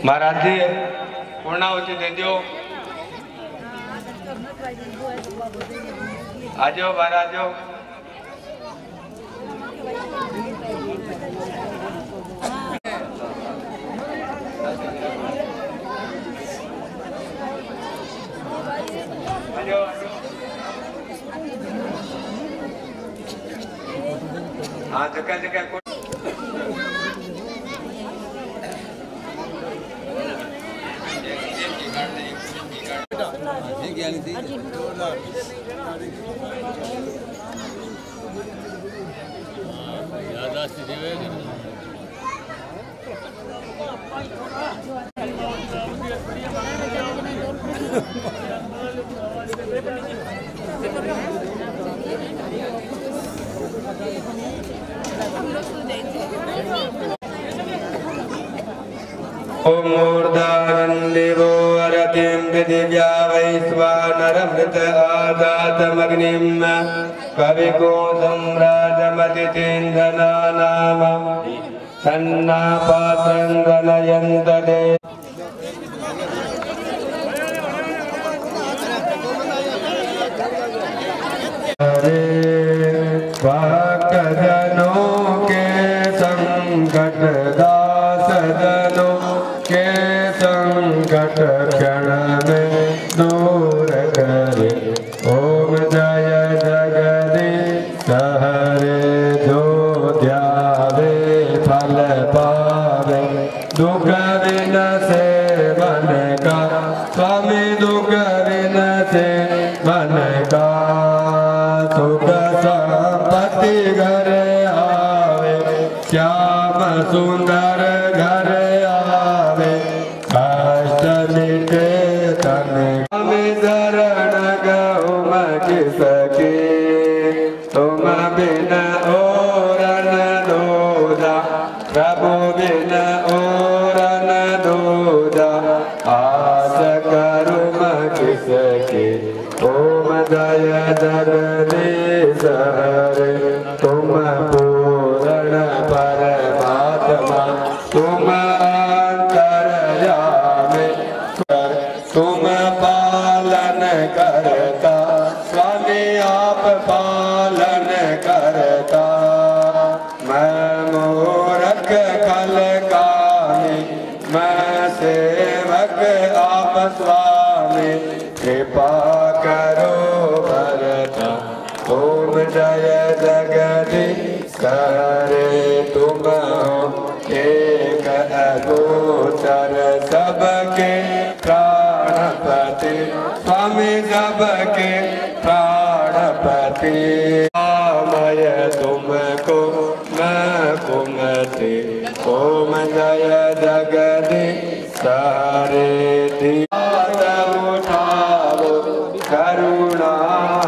महाराज जी पूर्णाहुति दे दो। आ जाओ बाहर आ जाओ। हाँ जगह जगह ओम ऊर्ध्वन्दिवो अरतिं पृथिव्या वैश्वानरमृत आदातमग्निं कविको सम्राजमतिथीन्द्रनानाम सन्नापात्रं गणयन्तते। भक्तजनों के संकट दासजनों के संकट क्षण में दूर करे। ओम जय जगदीश हरे जो ध्यावे फल पावे। दुख विनसे मन का स्वामी दुख विनसे मन का। सुख संपत्ति घर आवे श्याम सुंदर घर आवे। कष्ट मिटे तन शरण गहुम किसके। तुम बिन ओरन दूजा प्रभु बिन ओरन दूजा। आस करुम किसके। ओम जय जगदीश हरे तुम पूर्ण परमात्मा। तुम अंतर्यामी तुम पालन करता। स्वामी आप पालन करता। मैं मूर्ख खल कामी मैं सेवक आप स्वामी। कृपा करो भरता। ओम जय जगदीश हरे तुम हो एक अगोचर सबके प्राणपति। स्वामी सबके प्राणपति। मय तुमको मैं कुमति। ओम जय जगदीश हरे करुणा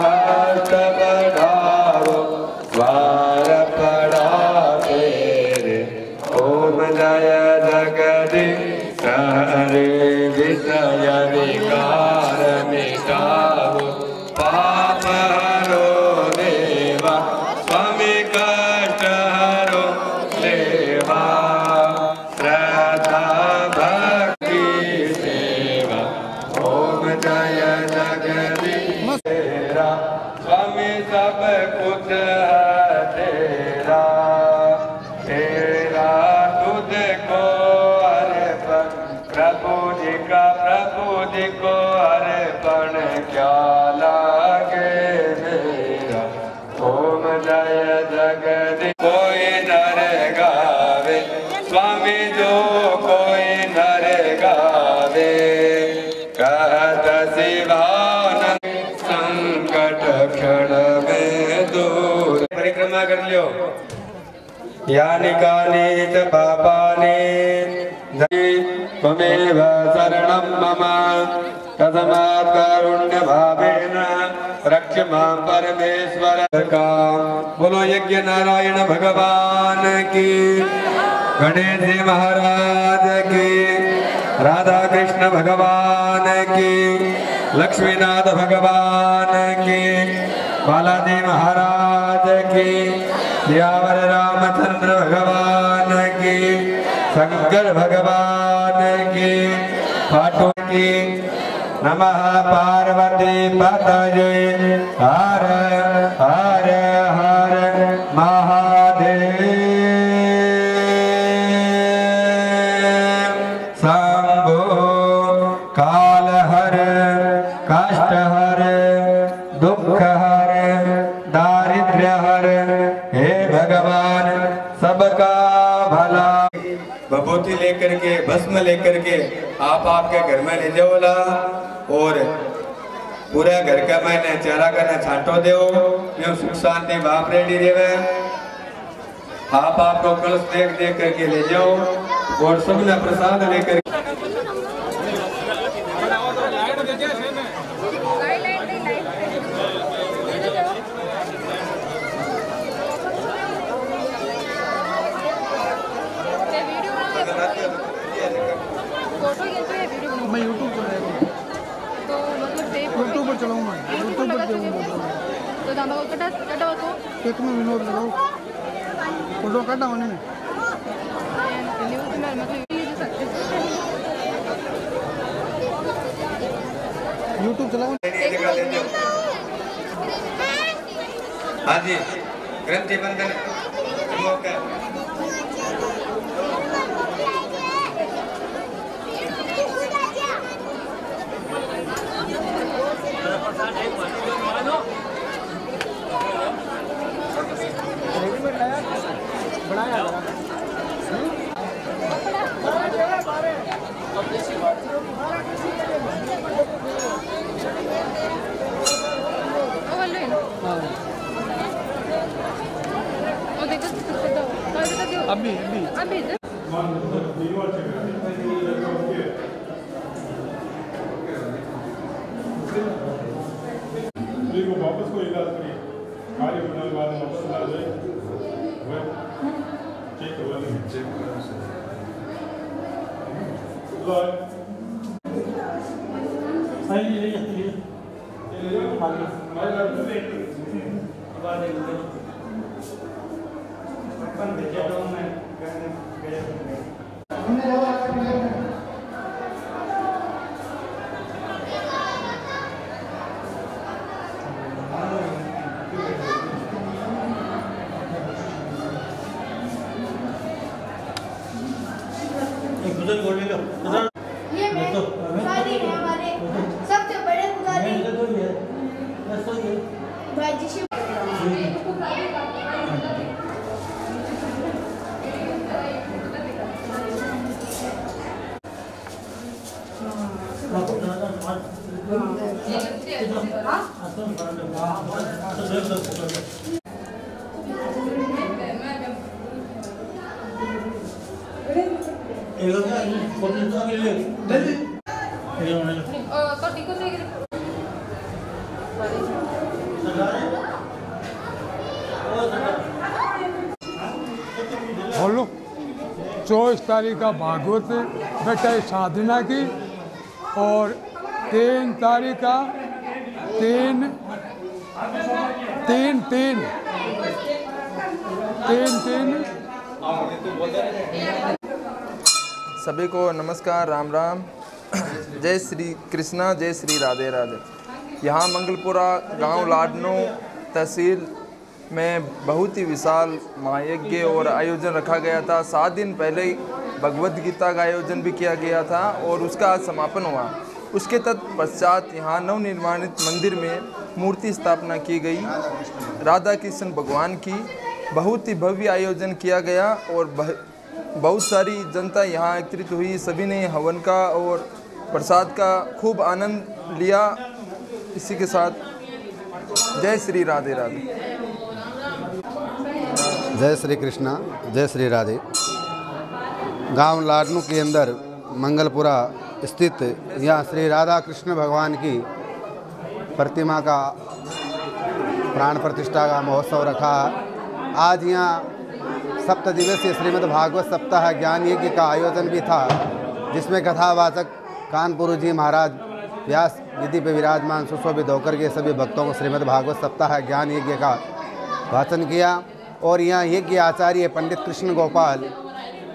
हस्त बढ़ाओ द्वार पड़ा तेरे। ओम जय जगदीश हरे विषय विकार मिटाओ पाप हरो देवा। स्वामी कष्ट हरो देवा। श्रद्धा भक्ति सेवा। ओम जय तेरा स्वामी सब कुछ है तेरा। तेरा तुझको अर्पण प्रभु जी को अर्पण क्या लागे मेरा। ओम जय जगदीश कोई नर गावे स्वामी जो कोई नर गावे। कहत शिवानंद संकट क्षण में दूर। परिक्रमा कर लियो। यानि कानि च पापानि त्वमेव शरणं मम। तस्मात् कारुण्य भावेन रक्ष मां परमेश्वर का। बोलो यज्ञ नारायण भगवान की। गणेश जी महाराज की। राधा कृष्ण भगवान की। लक्ष्मीनाथ भगवान की। बालाजी महाराज की। सियावर रामचंद्र भगवान की। शंकर भगवान की फाटो की नमः पार्वती पतये हर हर हर महादेव शंभो काल हर कष्ट हर दुख हर दारिद्र्य हर हे भगवान सबका भला। भभूति लेकर के भस्म लेकर के आप आपके घर में ले जाओला और पूरा घर का मैंने चेहरा करना छाटो दो यो सुख शांति बाप रेडी रेवे। आप आपको कलश देख देख करके ले जाओ और सबने प्रसाद लेकर मैं यूट्यूब पर तो मतलब यूट्यूब पर चलाऊंगा यूट्यूब पर तो दादा को कटा तो एक में विनोद लगाओ फोटो काटा होने में न्यूज़ में मतलब ये जो सकते यूट्यूब चलाओ। हाँ जी ग्रंथि बंधन अभी वापस को इलाज करिए कार्य बनाने वाले वापस इलाज है वह चेक करवा लेंगे चेक करवा सही है ये ये पुजारी है हमारे सबसे बड़े पुजारी भाई जी शिव बोलो 24 तारीख का भागवत बेटा साधना की और 3 तारीख का तीन सभी को नमस्कार, राम राम, जय श्री कृष्णा, जय श्री राधे राधे। यहाँ मंगलपुरा गांव लाडनो तहसील में बहुत ही विशाल महायज्ञ और आयोजन रखा गया था। 7 दिन पहले भगवद गीता का आयोजन भी किया गया था और उसका आज समापन हुआ। उसके तत्पश्चात यहाँ नवनिर्माणित मंदिर में मूर्ति स्थापना की गई। राधा कृष्ण भगवान की बहुत ही भव्य आयोजन किया गया और बहुत सारी जनता यहाँ एकत्रित हुई। सभी ने हवन का और प्रसाद का खूब आनंद लिया। इसी के साथ जय श्री राधे राधे। जय श्री कृष्णा, जय श्री राधे। गांव लाडनू के अंदर मंगलपुरा स्थित यहाँ श्री राधा कृष्ण भगवान की प्रतिमा का प्राण प्रतिष्ठा का महोत्सव रखा। आज यहाँ सप्तदिवसीय श्रीमद् भागवत सप्ताह ज्ञान यज्ञ का आयोजन भी था, जिसमें कथावाचक कानपुर जी महाराज व्यास विधि पे विराजमान सुशोभित होकर के सभी भक्तों को श्रीमद् भागवत सप्ताह ज्ञान यज्ञ का वाचन किया। और यहाँ यज्ञ आचार्य पंडित कृष्ण गोपाल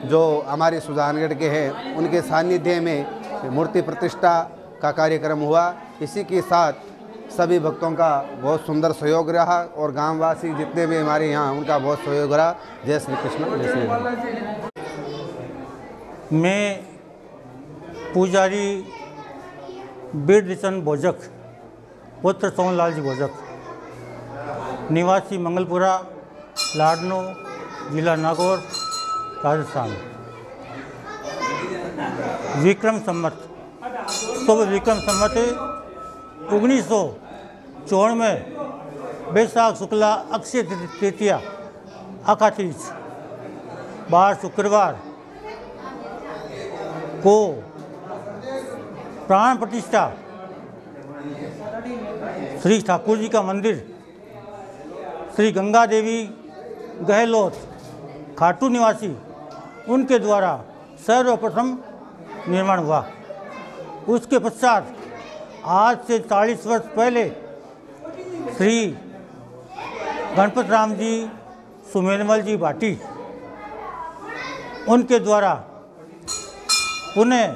जो हमारे सुजानगढ़ के हैं, उनके सानिध्य में मूर्ति प्रतिष्ठा का कार्यक्रम हुआ। इसी के साथ सभी भक्तों का बहुत सुंदर सहयोग रहा और गांववासी जितने भी हमारे यहाँ, उनका बहुत सहयोग रहा। जय श्री कृष्ण, जय श्री राम। मैं पुजारी बिरदिचंद भोजक, पुत्र सोनलाल जी भोजक, निवासी मंगलपुरा, लाडनो, जिला नागौर, राजस्थान। विक्रम संवत, शुभ विक्रम संवत 1994 में बैसाख शुक्ला अक्षय तृतीया अकातीज बार शुक्रवार को प्राण प्रतिष्ठा श्री ठाकुर जी का मंदिर श्री गंगा देवी गहलोत खाटू निवासी उनके द्वारा सर्वप्रथम निर्माण हुआ। उसके पश्चात आज से 40 वर्ष पहले श्री गणपत राम जी सुमेरमल जी भाटी उनके द्वारा पुनः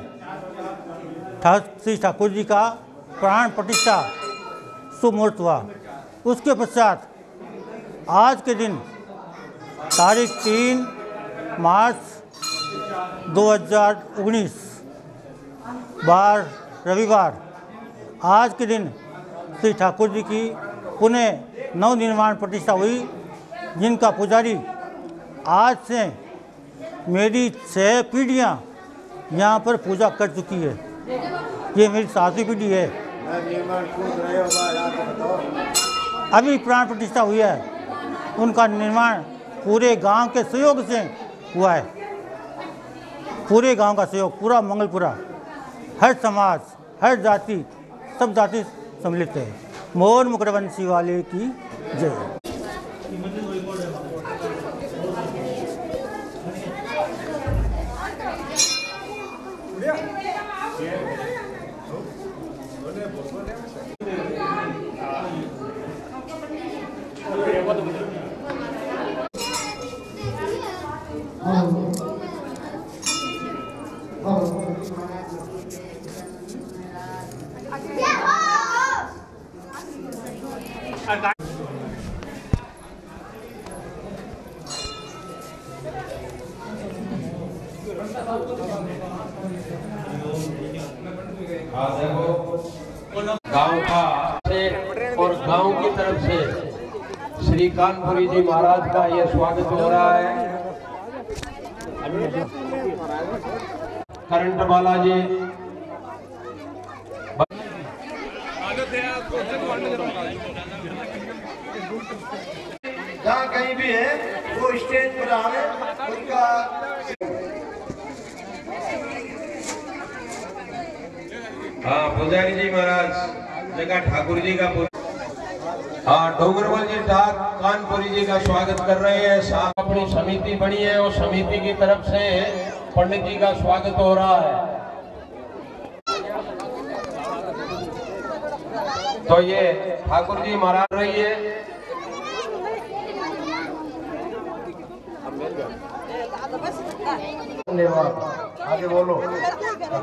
श्री ठाकुर जी का प्राण प्रतिष्ठा शुभ मुहूर्त हुआ। उसके पश्चात आज के दिन तारीख 3 मार्च 2019 बार रविवार, आज के दिन श्री ठाकुर जी की पुनः नवनिर्माण प्रतिष्ठा हुई, जिनका पुजारी आज से मेरी 6 पीढ़ियाँ यहाँ पर पूजा कर चुकी है। ये मेरी 7वीं पीढ़ी है। अभी प्राण प्रतिष्ठा हुई है। उनका निर्माण पूरे गांव के सहयोग से हुआ है। पूरे गांव का सहयोग, पूरा मंगलपुरा, हर समाज, हर जाति, सब जाति सम्मिलित है। मोर मुकुटवंशी वाले की जय। गांव का और गांव की तरफ से श्री कानपुरी जी महाराज का यह स्वागत हो रहा है। करंट बालाजी जहाँ कहीं भी है वो स्टेज पर आवे, उनका हाँ पुजारी जी महाराज जगह ठाकुर जी का हाँ डोंगरमल जी ठाक कानपुरी जी का स्वागत कर रहे हैं। साथ अपनी समिति बनी है और समिति की तरफ से पंडित जी का स्वागत हो रहा है। तो ये ठाकुर जी महाराज रही है। धन्यवाद। आगे बोलो।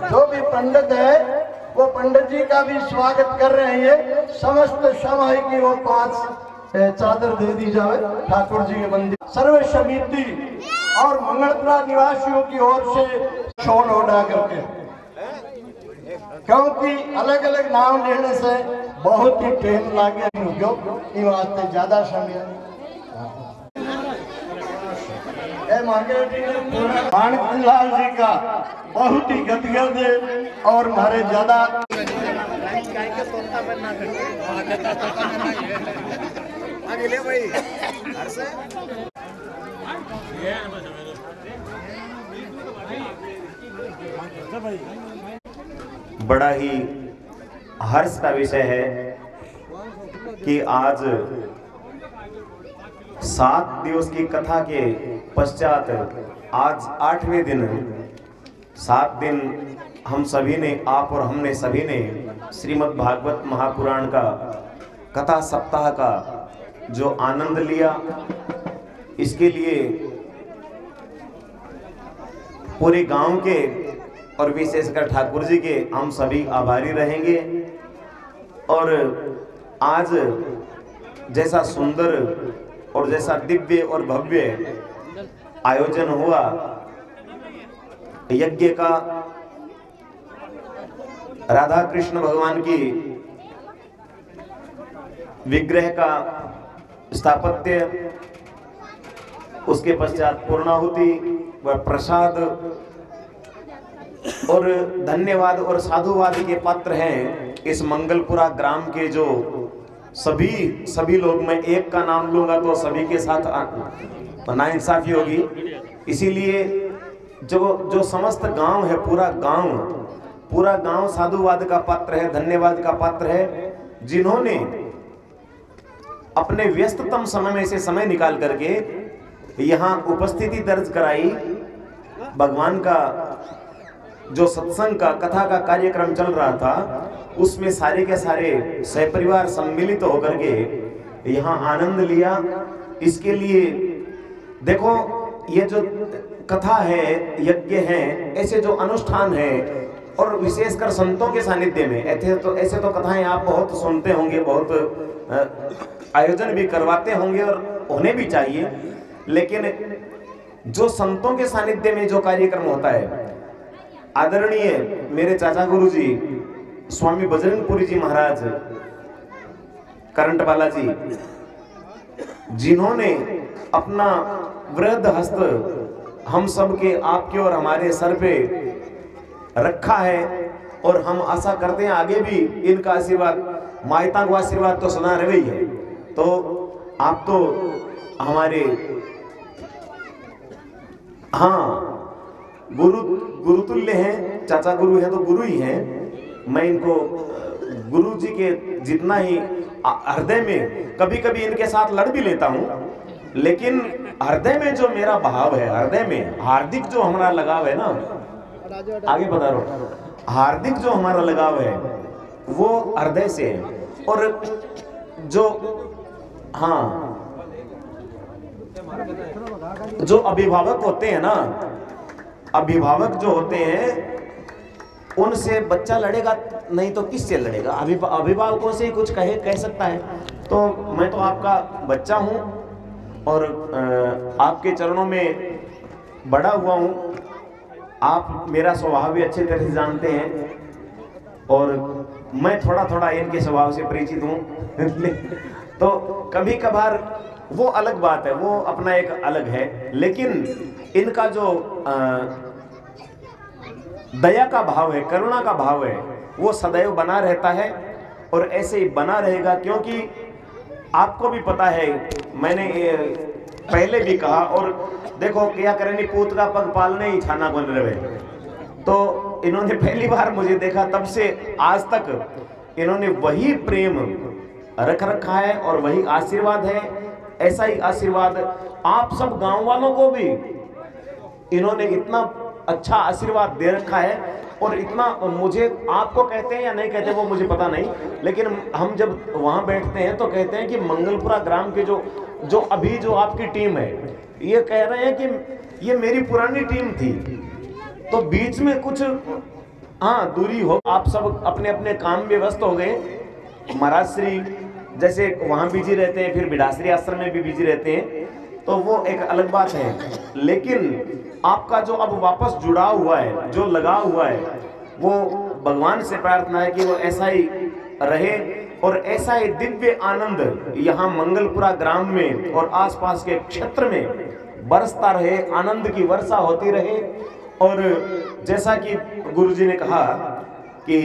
जो भी पंडित है वो पंडित जी का भी स्वागत कर रहे हैं। समस्त समाज की वो 5 चादर दे दी जाए ठाकुर जी के मंदिर। सर्व समिति और मंगलपुरा निवासियों की ओर से शोन ओढ़ा करके, क्योंकि अलग अलग नाम लेने से बहुत ही टाइम लागे, इन वास्ते ज्यादा समय माणिकलाल जी का बहुत ही गदगद और हमारे ज्यादा आगे ले भाई। बड़ा ही हर्ष का विषय है कि आज 7 दिवस की कथा के पश्चात आज 8वें दिन 7 दिन हम सभी ने, आप और हमने सभी ने श्रीमद् भागवत महापुराण का कथा सप्ताह का जो आनंद लिया, इसके लिए पूरे गांव के और विशेषकर ठाकुर जी के हम सभी आभारी रहेंगे। और आज जैसा सुंदर और जैसा दिव्य और भव्य आयोजन हुआ यज्ञ का, राधा कृष्ण भगवान की विग्रह का स्थापत्य, उसके पश्चात पूर्णाहुति व प्रसाद और धन्यवाद और साधुवाद के पात्र हैं इस मंगलपुरा ग्राम के जो सभी लोग। मैं एक का नाम लूंगा तो सभी के साथ नाइंसाफी होगी, इसीलिए जो समस्त गांव है, पूरा गांव साधुवाद का पात्र है, धन्यवाद का पात्र है, जिन्होंने अपने व्यस्ततम समय में से समय निकाल करके यहाँ उपस्थिति दर्ज कराई। भगवान का जो सत्संग का कथा का कार्यक्रम चल रहा था उसमें सारे के सारे सहपरिवार सम्मिलित होकर के यहाँ आनंद लिया। इसके लिए देखो, ये जो कथा है, यज्ञ है, ऐसे जो अनुष्ठान है और विशेषकर संतों के सानिध्य में ऐसे तो कथाएं आप बहुत सुनते होंगे, बहुत आयोजन भी करवाते होंगे और होने भी चाहिए, लेकिन जो संतों के सानिध्य में जो कार्यक्रम होता है, आदरणीय मेरे चाचा गुरु जी स्वामी बजरंगपुरी जी महाराज करंट बाला जी, जिन्होंने अपना वृद्ध हस्त हम सब के, आपके और हमारे सर पे रखा है, और हम आशा करते हैं आगे भी इनका आशीर्वाद, मायता को आशीर्वाद तो सदा रहे ही है। तो आप तो हमारे गुरुतुल्य हैं, चाचा गुरु हैं तो गुरु ही हैं। मैं इनको गुरु जी के जितना ही हृदय में कभी कभी इनके साथ लड़ भी लेता हूं, लेकिन हृदय में जो मेरा भाव है, हृदय में हार्दिक जो हमारा लगाव है ना, आगे बता रहा हूं, हार्दिक जो हमारा लगाव है वो हृदय से है। और जो जो अभिभावक होते हैं ना, अभिभावक जो होते हैं उनसे बच्चा लड़ेगा नहीं तो किससे लड़ेगा? अभिभावकों से ही कुछ कह सकता है। तो मैं तो आपका बच्चा हूं और आपके चरणों में बड़ा हुआ हूं। आप मेरा स्वभाव भी अच्छे तरह से जानते हैं और मैं थोड़ा थोड़ा इनके स्वभाव से परिचित हूं। तो कभी कभार वो अलग बात है, वो अपना एक अलग है, लेकिन इनका जो दया का भाव है, करुणा का भाव है, वो सदैव बना रहता है और ऐसे ही बना रहेगा। क्योंकि आपको भी पता है, मैंने पहले भी कहा, और देखो क्या करें, पूत का पग पालने ही छाना बन रहे। तो इन्होंने पहली बार मुझे देखा, तब से आज तक इन्होंने वही प्रेम रख रखा है और वही आशीर्वाद है। ऐसा ही आशीर्वाद आप सब गांव वालों को भी इन्होंने इतना अच्छा आशीर्वाद दे रखा है। और इतना, मुझे आपको कहते हैं या नहीं कहते वो मुझे पता नहीं, लेकिन हम जब वहां बैठते हैं तो कहते हैं कि मंगलपुरा ग्राम के जो अभी जो आपकी टीम है, ये कह रहे हैं कि ये मेरी पुरानी टीम थी, तो बीच में कुछ दूरी हो, आप सब अपने अपने काम में व्यस्त हो गए। महाराज श्री जैसे वहां बिजी रहते हैं, फिर बिडाश्री आश्रम में भी बिजी रहते हैं, तो वो एक अलग बात है। लेकिन आपका जो अब वापस जुड़ा हुआ है, जो लगा हुआ है, वो भगवान से प्रार्थना है कि वो ऐसा ही रहे और ऐसा ही दिव्य आनंद यहाँ मंगलपुरा ग्राम में और आसपास के क्षेत्र में बरसता रहे, आनंद की वर्षा होती रहे। और जैसा कि गुरुजी ने कहा कि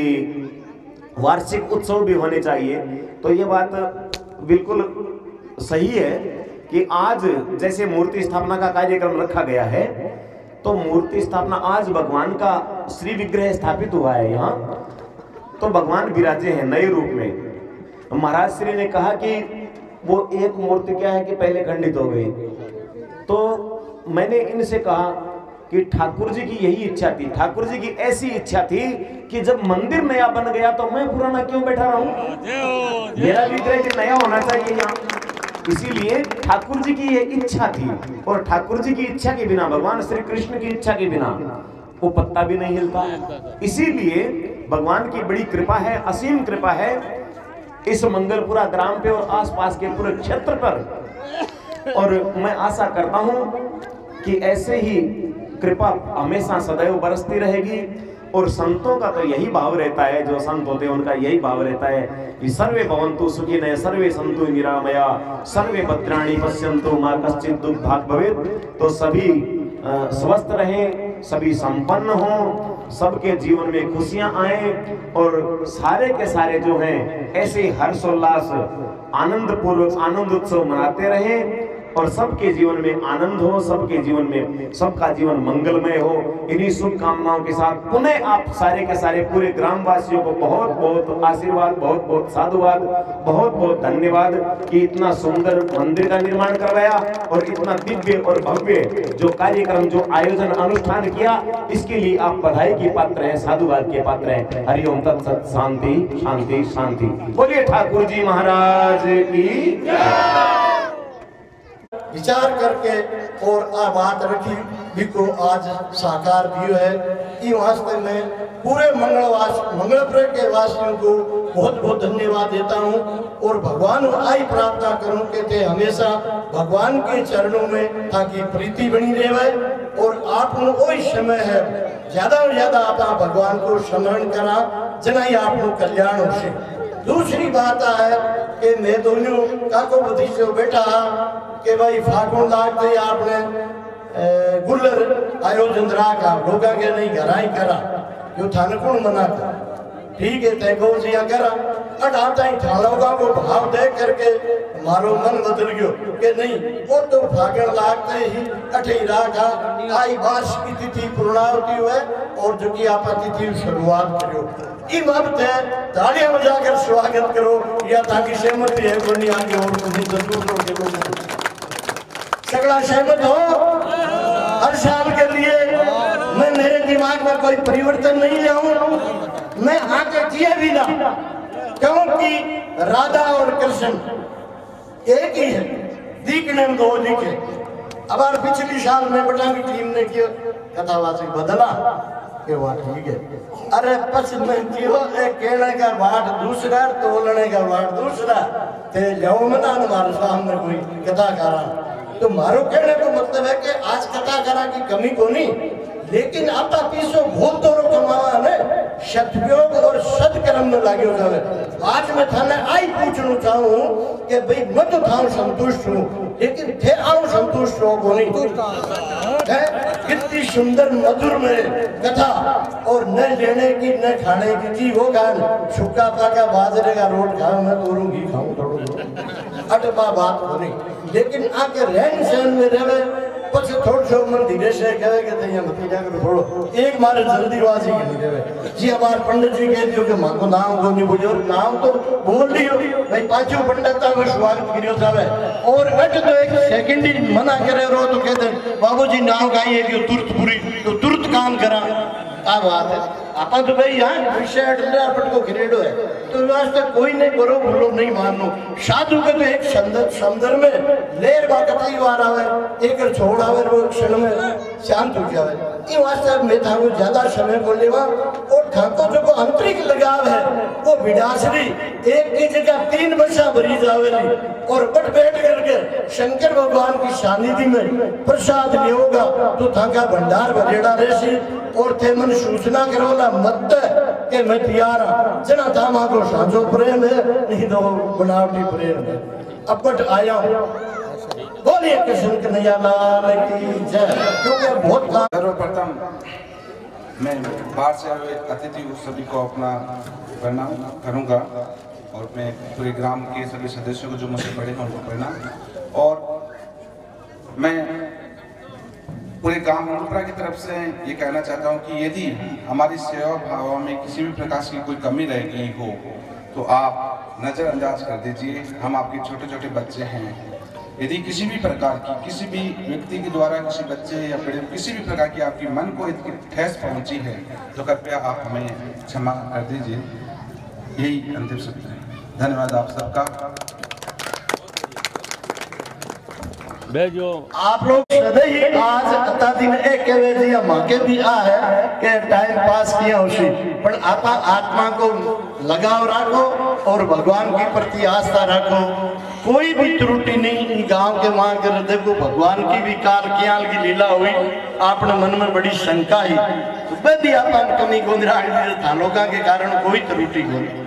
वार्षिक उत्सव भी होने चाहिए, तो ये बात बिल्कुल सही है कि आज जैसे मूर्ति स्थापना का कार्यक्रम रखा गया है, तो मूर्ति स्थापना आज भगवान का श्री विग्रह स्थापित हुआ है यहाँ, तो भगवान विराजे हैं नए रूप में। महाराज श्री ने कहा कि वो एक मूर्ति क्या है कि पहले खंडित हो गई, तो मैंने इनसे कहा कि ठाकुर जी की यही इच्छा थी, ठाकुर जी की ऐसी इच्छा थी कि जब मंदिर नया बन गया तो मैं पुराना क्यों बैठा रहूं, मेरा विग्रह नया होना चाहिए यहाँ। इसीलिए ठाकुर जी की ये इच्छा थी, और ठाकुर जी की इच्छा के बिना, भगवान श्री कृष्ण की इच्छा के बिना वो पत्ता भी नहीं हिलता। इसीलिए भगवान की बड़ी कृपा है, असीम कृपा है इस मंगलपुरा ग्राम पे और आसपास के पूरे क्षेत्र पर। और मैं आशा करता हूं कि ऐसे ही कृपा हमेशा सदैव बरसती रहेगी। और संतों का तो यही भाव रहता है, जो संत होते हैं उनका यही भाव रहता है कि सर्वे भवन्तु सुखिनः, सर्वे सन्तु निरामया, सर्वे भद्राणि पश्यन्तु मा कश्चित् दुर्भाग् भवेत्। तो सभी स्वस्थ रहें, सभी संपन्न हों, सबके जीवन में खुशियां आए और सारे के सारे जो हैं ऐसे हर्षोल्लास आनंद पूर्वक आनंद उत्सव मनाते रहें और सबके जीवन में आनंद हो, सबके जीवन में सबका जीवन मंगलमय हो। इन्हीं शुभकामनाओं के साथ पुनः आप सारे के सारे पूरे ग्रामवासियों को बहुत बहुत आशीर्वाद, बहुत बहुत साधुवाद, बहुत बहुत धन्यवाद कि इतना सुंदर मंदिर का निर्माण करवाया और इतना दिव्य और भव्य जो कार्यक्रम, जो आयोजन अनुष्ठान किया, इसके लिए आप बधाई के पात्र हैं, साधुवाद के पात्र हैं। हरिओम तत्सत। शांति शांति शांति। बोलिए ठाकुर जी महाराज की विचार करके और आ बात रखी भी को आज साकार भी है। ई वास्ते में पूरे मंगलपुर के वासियों को बहुत बहुत धन्यवाद देता हूँ और भगवान आई प्रार्थना करूँ कि थे हमेशा भगवान के चरणों में ताकि प्रीति बनी रहे और आप वही समय है ज्यादा से ज्यादा आप भगवान को स्मरण करा जना ही आप कल्याण हो से। दूसरी बात है कि मैं दोनों काको भतीजो बैठा कि भाई फागुन लागते आपने गुल्लर आयोजन रखा लोगा के नहीं घरा ही करा जो थाने कौन मना कर ठीक है तय गौ जिया करा अटाता ही थालोगा को भाव दे करके मारो मन बदल गयो कि नहीं वो तो फागुन लागते ही अठे राखा आई बार्ष की तिथि पूर्णावती हुए और जो की आप तिथि शुरुआत करो इन वक्त है तालियां बजाकर स्वागत करो या ताकि सहमति है कोई आगे और दूसरों के लोग सगला सहमत हो। हर साल के लिए मैं मेरे दिमाग में कोई परिवर्तन नहीं लाऊं, मैं आके किए भी ना, क्योंकि राधा और कृष्ण एक ही है, दिखने में दो दिखे। अब पिछली साल में बटा की टीम ने किया कथावासी बदला के वाट ठीक है। अरे पश्चिम में क्यों एक कहने का वाट दूसरा तोलने का वाट दूसरा ते जाओ मना हमारे सामने कोई कथा करा तो मारो कहने को मतलब है कि आज कथा करा की कमी को नहीं, लेकिन आपका पीछो बहुत दोनों कमावा ने सदयोग और सदकर्म में लागे हो जावे। आज मैं थाने आई पूछना चाहूँ कि भाई मैं तो था संतुष्ट हूँ, लेकिन थे आऊँ संतुष्ट हो को नहीं है। कितनी सुंदर मधुर में कथा और न लेने की न खाने की चीज होगा सुखा पाका बाजरे का रोट खाऊं मैं तोरूं घी खाऊं थोड़ा अटपा बात हो नहीं, लेकिन आके रहन सहन में रहे पछ थोड़ा मन धीरे से कहे कि तैयार भतीजा को थोड़ो एक मारे जल्दीबाजी नहीं रहे जी। हमारे पंडित जी कह दियो कि माको नाम को नहीं बुझो, नाम तो बोल दियो भाई पांचों पंडित का स्वागत करियो जावे और अट तो एक सेकंड ही मना करे रो तो कहते बाबूजी नाम का ये कि तुरंत पूरी तो तुरंत काम करा। क्या बात है आपा तो भाई यहाँ विषय पट को खिरेडो है तो वास्ते कोई नहीं करो भूलो नहीं मानो। साधु के तो एक संदर्भ में लेर बा कतई वार आवे एक छोड़ आवे वो क्षण में शांत हो जावे। ये वास्ते मैं थाको ज्यादा समय को लेवा और थाको जो आंतरिक लगाव है वो विडासरी एक की जगह 3 वर्षा भरी जावेली और पट बैठ करके शंकर भगवान की सानिधि में प्रसाद लियोगा तो थाका भंडार भरेड़ा रहसी और थे मन सूचना करोला मत के मैं तैयार जना थामा को साझो प्रेम है नहीं तो बनावटी प्रेम है। अपट आया बोलिए कृष्ण कन्हैया लाल की जय। क्योंकि बहुत सर्वप्रथम मैं बाहर से आए अतिथि सभी को अपना प्रणाम करूंगा और मैं पूरे ग्राम के सभी सदस्यों को जो मुझसे बड़े हैं उनको प्रणाम। और मैं पूरे गांव मंगलपुरा की तरफ से ये कहना चाहता हूँ कि यदि हमारी सेवा भाव में किसी भी प्रकार की कोई कमी रह गई हो तो आप नज़रअंदाज कर दीजिए। हम आपके छोटे छोटे बच्चे हैं, यदि किसी भी प्रकार की किसी भी व्यक्ति के द्वारा किसी बच्चे या बड़े किसी भी प्रकार की आपकी मन को ठेस पहुंची है तो कृपया आप हमें क्षमा कर दीजिए। यही अंतिम शब्द है। धन्यवाद आप सबका। जो आप लोग सदै ही आज अता दिन एक के जी माके भी आ है के टाइम पास किया उसी पर आपा आत्मा को लगाव रखो और भगवान के प्रति आस्था रखो। कोई भी त्रुटि नहीं गांव के मां कर देखो भगवान की भी काल कियाल की लीला हुई आपने मन में बड़ी शंका ही तो बदी आपन कमी गोंदरा थालोका के कारण कोई त्रुटि नहीं।